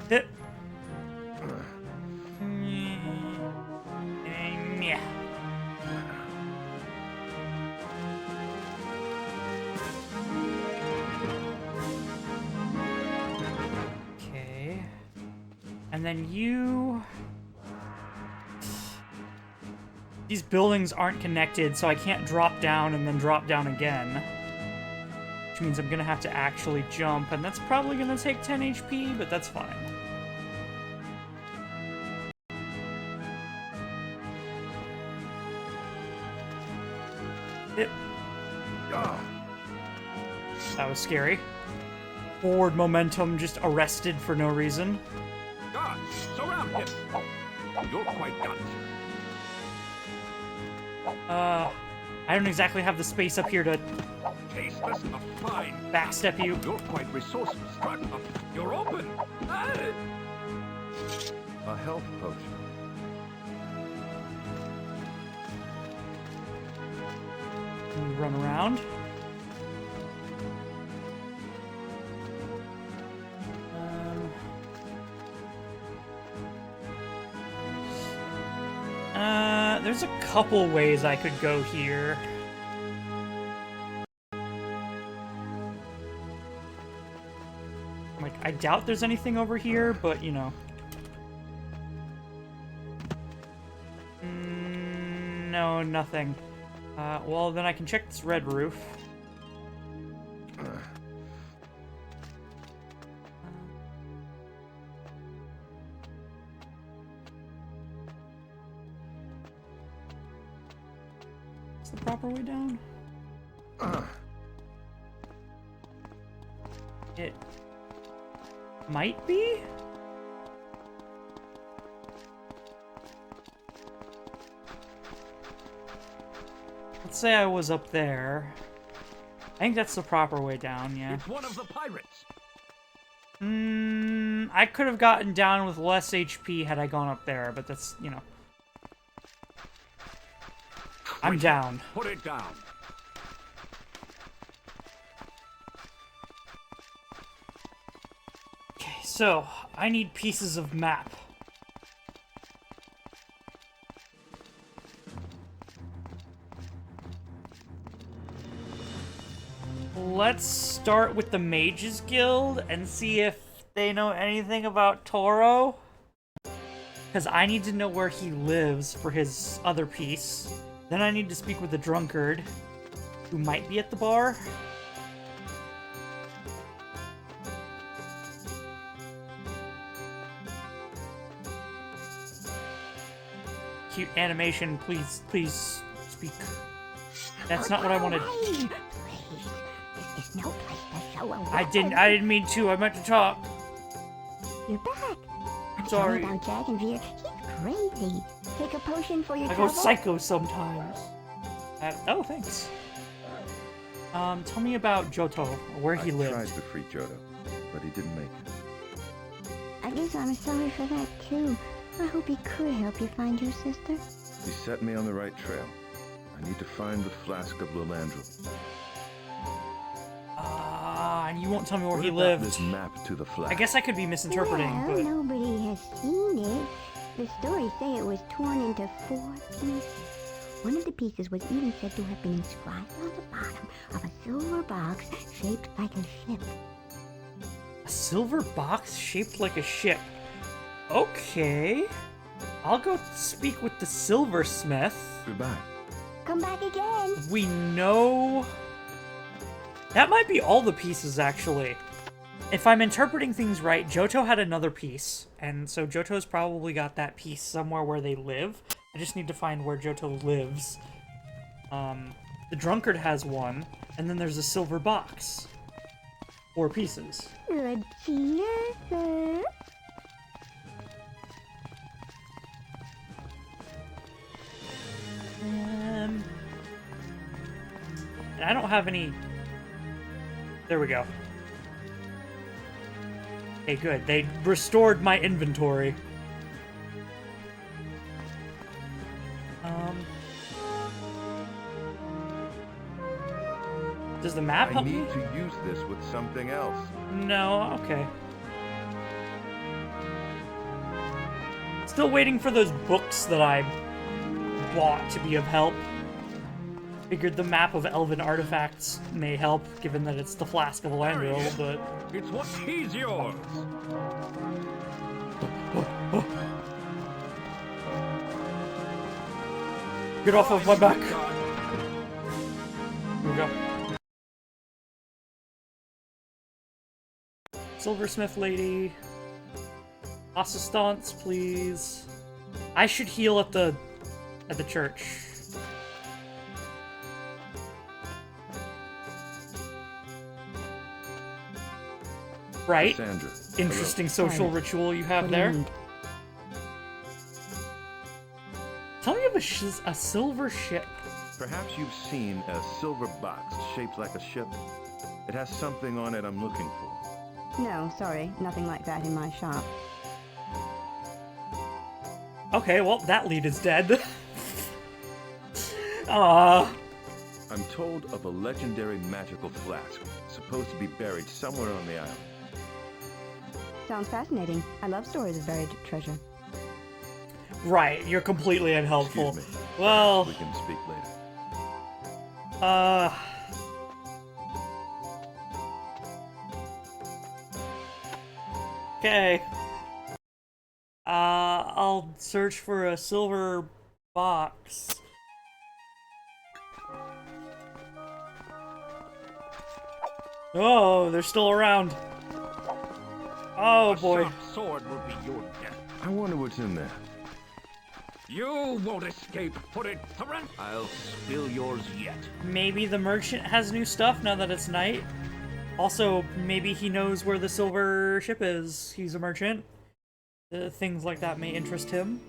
Hit. Yeah. Okay. And then you... These buildings aren't connected, so I can't drop down and then drop down again. Which means I'm gonna have to actually jump, and that's probably gonna take 10 HP, but that's fine. Yep. That was scary. Forward momentum just arrested for no reason. God, surround him! You're quite done. I don't exactly have the space up here to Tasteless, a fine. backstep you. You're quite resourceful, Strut. You're open. Ah! A health potion. Run around. There's a couple ways I could go here. Like, I doubt there's anything over here, but, you know. No, nothing. Well, then I can check this red roof. Is the proper way down? It might be? Let's say I was up there. I think that's the proper way down, yeah. It's one of the pirates. I could have gotten down with less HP had I gone up there, but that's, you know. I'm down. Put it down. Okay, so I need pieces of map. Let's start with the Mages Guild and see if they know anything about Toro. Because I need to know where he lives for his other piece. Then I need to speak with the drunkard, who might be at the bar. Cute animation, please, please speak. That's not what I wanted. There's no place to show a I didn't mean to. I meant to talk. You're back. I'm Sorry. about Dragonveer. He's crazy. Take a potion for your I go trouble. psycho sometimes. Oh, thanks. Tell me about Johto, where he I lived. tried to free Johto, but he didn't make it. I guess I'm sorry for that too. I hope he could help you find your sister. He set me on the right trail. I need to find the flask of Lilandril. And you won't tell me where What he about lived. this map to the flask? I guess I could be misinterpreting, Well, but... nobody has seen it. The stories say it was torn into 4 pieces. One of the pieces was even said to have been inscribed on the bottom of a silver box shaped like a ship. A silver box shaped like a ship. Okay. I'll go speak with the silversmith. Goodbye. Come back again. We know... That might be all the pieces, actually. If I'm interpreting things right, Johto had another piece, and so Johto's probably got that piece somewhere where they live. I just need to find where Johto lives. The drunkard has one, and then there's a silver box. 4 pieces. Good cheer. And I don't have any... There we go. Okay, good. They restored my inventory. Does the map I help me? need to use this with something else. No, okay. Still waiting for those books that I bought to be of help. Figured the map of elven artifacts may help, given that it's the Flask of Elandril, but... It's what he's yours. Get off of my back! Here we go. Silversmith lady. Assistance, please. I should heal at the church. Right? Cassandra. Interesting social Cyrus, ritual you have what do you there. need? Tell me of a silver ship. Perhaps you've seen a silver box shaped like a ship. It has something on it I'm looking for. No, sorry, nothing like that in my shop. Okay, well, that lead is dead. I'm told of a legendary magical flask, supposed to be buried somewhere on the island. Sounds fascinating. I love stories of buried treasure. Right, you're completely unhelpful. Excuse me. Well, We can speak later. Okay. I'll search for a silver box. Oh, they're still around. Oh boy. Sharp sword will be your death. I wonder what's in there. You won't escape, put it threat. I'll spill yours yet. Maybe the merchant has new stuff now that it's night. Also, maybe he knows where the silver ship is. He's a merchant. Things like that may interest him.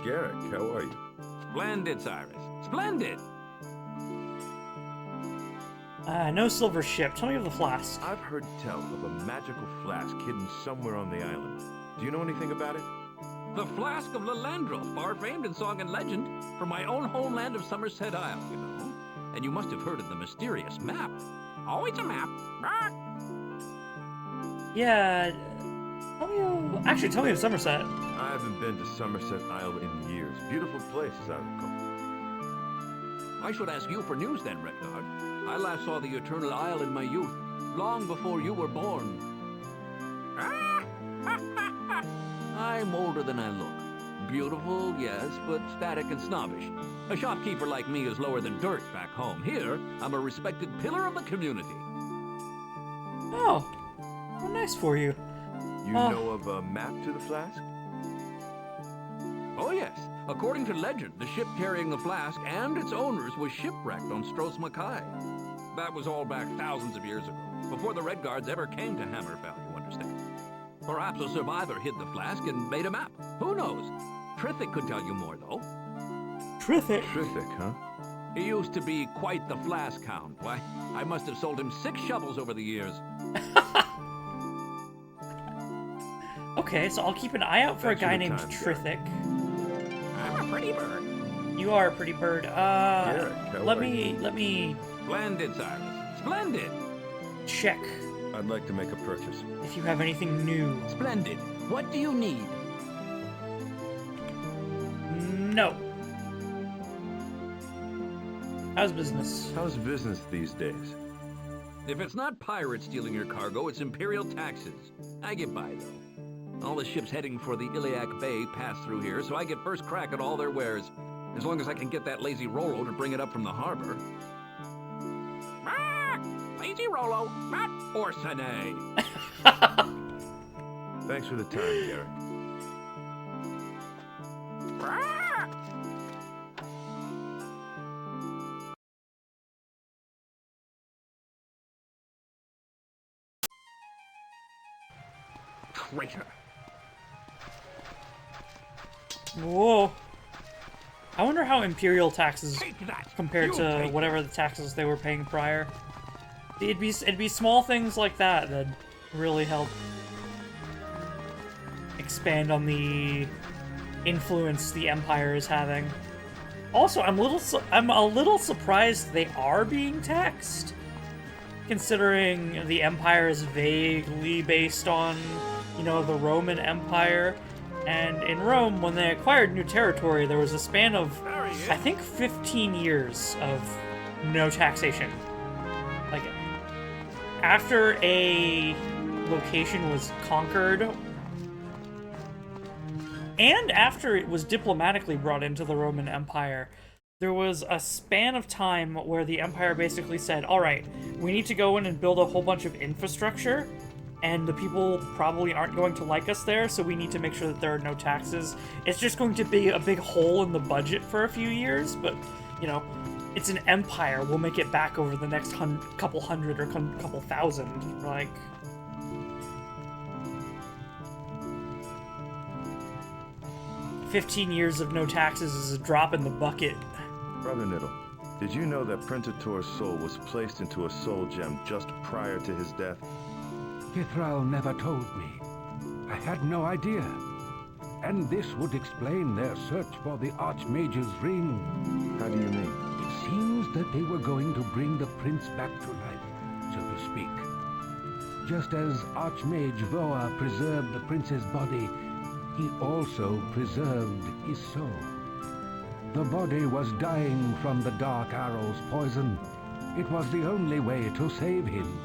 Garrick, how are you? Splendid, Cyrus. Splendid! No silver ship. Tell me of the flask. I've heard tell of a magical flask hidden somewhere on the island. Do you know anything about it? The Flask of Lelandril, far famed in song and legend, from my own homeland of Somerset Isle, you know. And you must have heard of the mysterious map. Oh, it's a map. Ah! Yeah. Actually, tell me of Somerset. I haven't been to Somerset Isle in years. Beautiful place, as I recall. I should ask you for news then, Redguard. I last saw the Eternal Isle in my youth, long before you were born. Ah! I'm older than I look. Beautiful, yes, but static and snobbish. A shopkeeper like me is lower than dirt back home. Here, I'm a respected pillar of the community. Oh. How nice for you. You know of a map to the flask? Oh yes. According to legend, the ship carrying the flask and its owners was shipwrecked on Stros M'kai. That was all back thousands of years ago, before the Redguards ever came to Hammerfell, you understand. Perhaps a survivor hid the flask and made a map. Who knows? Trithik could tell you more, though. Trithik. Terrific, huh? He used to be quite the flask hound. Why, I must have sold him 6 shovels over the years. Okay, so I'll keep an eye out for a Thanks for guy the named time, Trithik. I'm a pretty bird. You are a pretty bird. Garrick, how let are me Splendid, Cyrus. Splendid. check I'd like to make a purchase. if you have anything new. Splendid. What do you need? No. How's business? How's business these days? If it's not pirates stealing your cargo, it's Imperial taxes. I get by, though. All the ships heading for the Iliac Bay pass through here, so I get first crack at all their wares. As long as I can get that lazy Rollo to bring it up from the harbor. Ah! Lazy Rollo, not Orsine. Thanks for the time, Garrick. Ah! Traitor. Whoa. I wonder how Imperial taxes Take that. compared You to take whatever the taxes they were paying prior. It'd be small things like that that really help expand on the influence the Empire is having. Also, I'm a little surprised they are being taxed, considering the Empire is vaguely based on, you know, the Roman Empire. And in Rome, when they acquired new territory, there was a span of, I think, 15 years of no taxation. Like, after a location was conquered, and after it was diplomatically brought into the Roman Empire, there was a span of time where the Empire basically said, alright, we need to go in and build a whole bunch of infrastructure, and the people probably aren't going to like us there, so we need to make sure that there are no taxes. It's just going to be a big hole in the budget for a few years, but, you know, it's an empire. We'll make it back over the next couple hundred or couple thousand. Like, 15 years of no taxes is a drop in the bucket. Brother Niddle, did you know that Printator's soul was placed into a soul gem just prior to his death? Kithral never told me. I had no idea. And this would explain their search for the Archmage's ring. How do you mean? It seems that they were going to bring the prince back to life, so to speak. Just as Archmage Voa preserved the prince's body, he also preserved his soul. The body was dying from the Dark Arrow's poison. It was the only way to save him.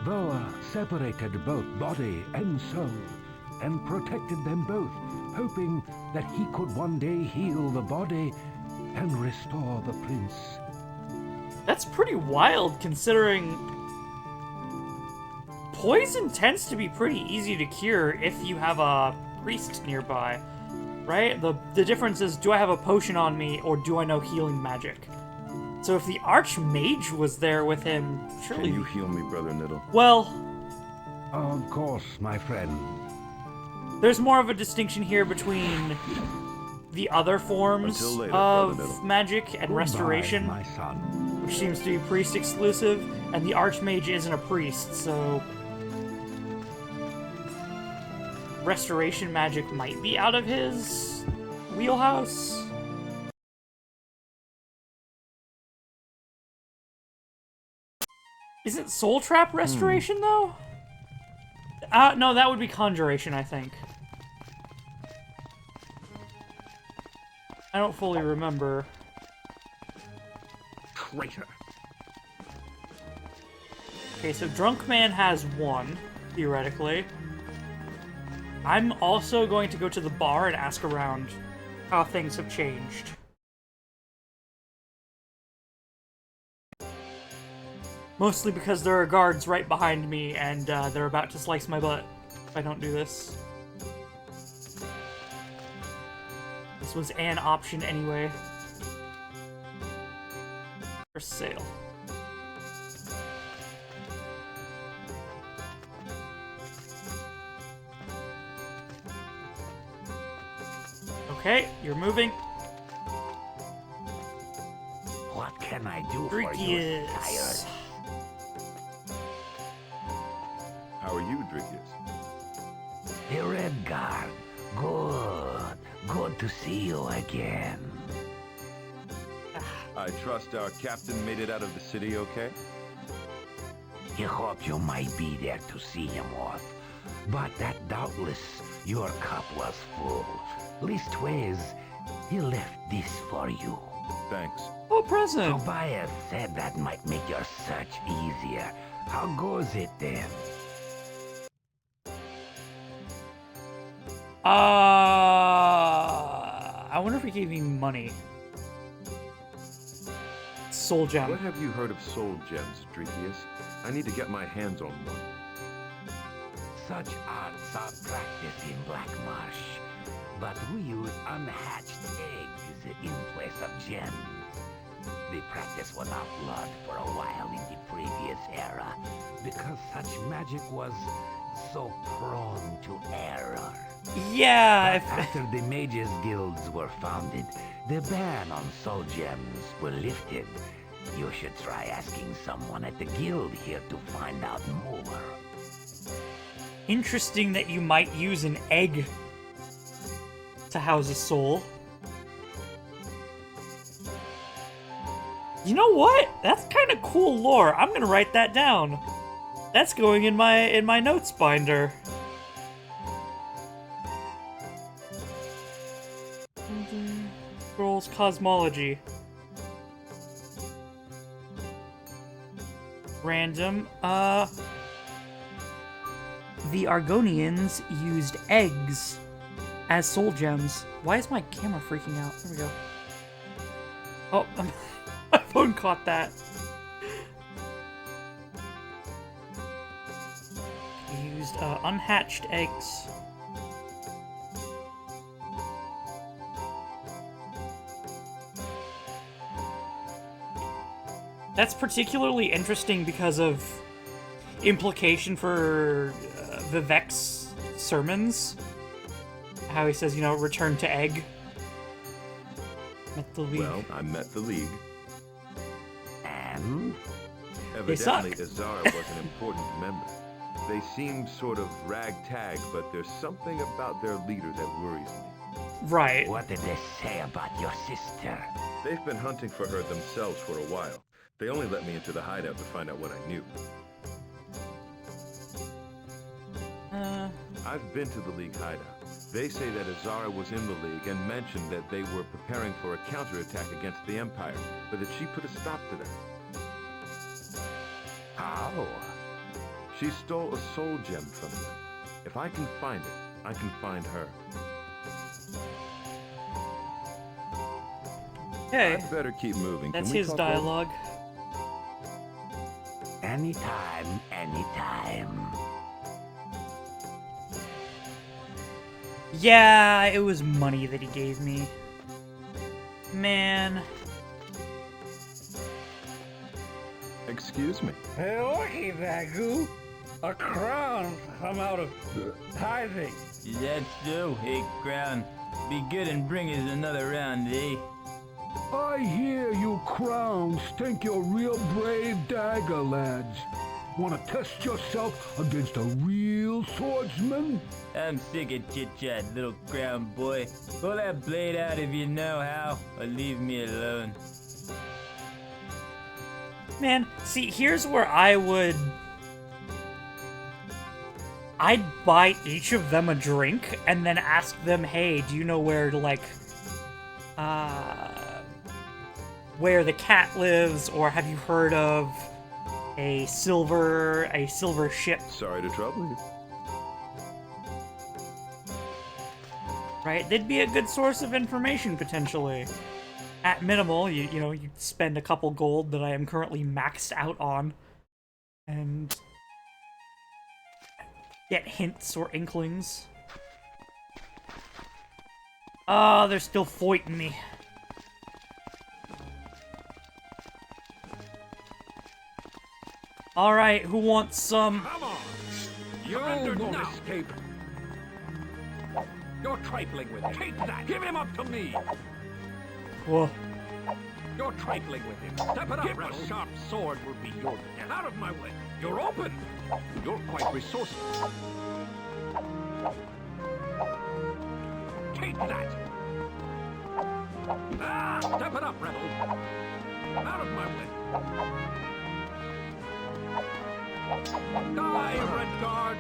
Voa separated both body and soul and protected them both, hoping that he could one day heal the body and restore the prince. That's pretty wild, considering poison tends to be pretty easy to cure if you have a priest nearby, right? The difference is, do I have a potion on me, or do I know healing magic? So if the Archmage was there with him, surely... Can you heal me, Brother Niddle? Well... Of course, my friend. There's more of a distinction here between the other forms later, of magic and Goodbye, restoration, my son. which seems to be priest exclusive, and the Archmage isn't a priest, so restoration magic might be out of his wheelhouse. Isn't Soul Trap restoration, though? No, that would be conjuration, I think. I don't fully remember. Traitor. Okay, so Drunk Man has one, theoretically. I'm also going to go to the bar and ask around how things have changed. Mostly because there are guards right behind me, and they're about to slice my butt if I don't do this. This was an option anyway. For sale. Okay, you're moving. What can I do for you, Dreekius. Cyrus? How are you, Dreekius? Hey, Redguard. Good. Good to see you again. I trust our captain made it out of the city okay? He hoped you might be there to see him off. But that doubtless your cup was full. Leastways, he left this for you. Thanks. Oh, present! Tobias said that might make your search easier. How goes it then? I wonder if he gave me money. Soul gem. What have you heard of soul gems, Dreekius? I need to get my hands on one. Such arts are practiced in Black Marsh, but we use unhatched eggs in place of gems. The practice was outlawed for a while in the previous era, because such magic was so prone to error. Yeah, if... After the Mages Guilds were founded, the ban on soul gems were lifted. You should try asking someone at the guild here to find out more. Interesting that you might use an egg to house a soul. You know what? That's kind of cool lore. I'm gonna write that down. That's going in my notes binder. Scrolls cosmology. Random. The Argonians used eggs as soul gems. Why is my camera freaking out? There we go. Oh, my phone caught that. Used unhatched eggs. That's particularly interesting because of implication for Vivek's sermons. How he says, you know, return to egg. Met the League. Well, I met the League. And? Evidently, Azara was an important member. They seem sort of ragtag, but there's something about their leader that worries me. Right. What did they say about your sister? They've been hunting for her themselves for a while. They only let me into the hideout to find out what I knew. I've been to the League hideout. They say that Azara was in the League and mentioned that they were preparing for a counterattack against the Empire, but that she put a stop to them. How? She stole a soul gem from them. If I can find it, I can find her. Okay. I'd better keep moving. That's Can we his talk dialogue. Anytime, anytime. Yeah, it was money that he gave me. Man. Excuse me. Hey, looky, Bagu. A crown come out of hiding. That's so, hey, Crown. Be good and bring us another round, eh? I hear you crowns think you're real brave dagger lads. Want to test yourself against a real swordsman? I'm sick of chit-chat, little Crown boy. Pull that blade out if you know how, or leave me alone. Man, see, here's where I'd buy each of them a drink and then ask them, hey, do you know where to, like, where the cat lives, or have you heard of a silver ship? Sorry to trouble you. Right? They'd be a good source of information, potentially. At minimal, you know, you'd spend a couple gold that I am currently maxed out on, and get hints or inklings. Oh, they're still fighting me. Alright, who wants some? Come on! You won't escape! You're trifling with him. Take that! Give him up to me! Whoa. You're trifling with him. Step it up, Rebel. A sharp sword will be yours. Get out of my way! You're open! You're quite resourceful. Take that! Ah! Step it up, Rebel! Out of my way! Die, Redguard!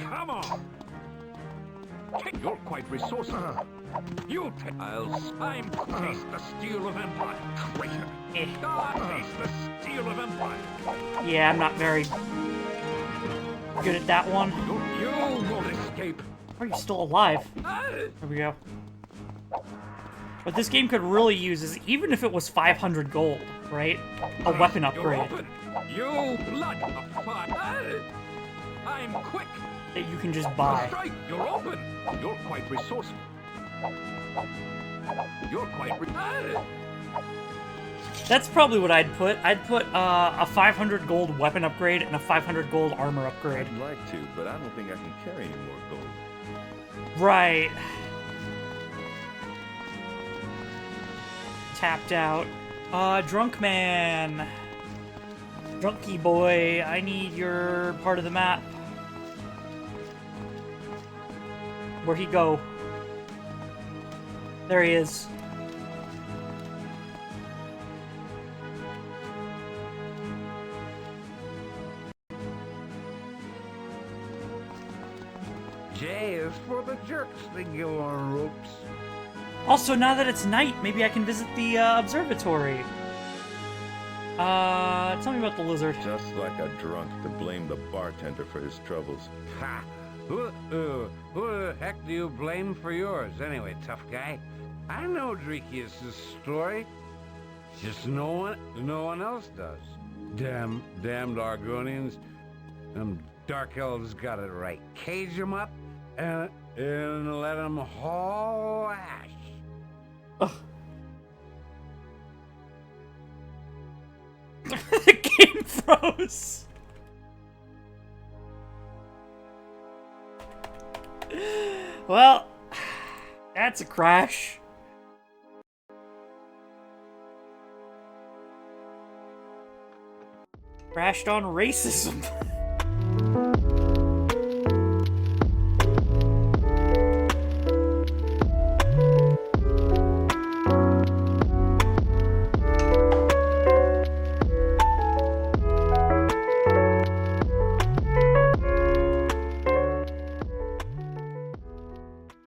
Come on! You're quite resourceful. You take. I'm taste the steel of Empire, traitor. Taste the steel of Empire. Yeah, I'm not very good at that one. You won't escape. Are you still alive? There we go. What this game could really use is, even if it was 500 gold, right? A weapon You're upgrade open. You blood of fire. I'm quick. that you can just buy. Strike. You're open. You're quite resourceful. You're quite. That's probably what I'd put. I'd put a 500 gold weapon upgrade and a 500 gold armor upgrade. I'd like to, but I don't think I can carry any more gold. Right. Tapped out. Drunk man. Drunky boy, I need your part of the map. Where'd he go? There he is. J is for the jerks that go on ropes. Also, now that it's night, maybe I can visit the observatory. Tell me about the lizard. Just like a drunk to blame the bartender for his troubles. Ha! Who the heck do you blame for yours, anyway, tough guy? I know Drekius' story. Just no one else does. Damned Argonians. Them dark elves got it right. Cage 'em up and let 'em haul ash. Ugh. The game froze. Well, that's a crash. Crashed on racism.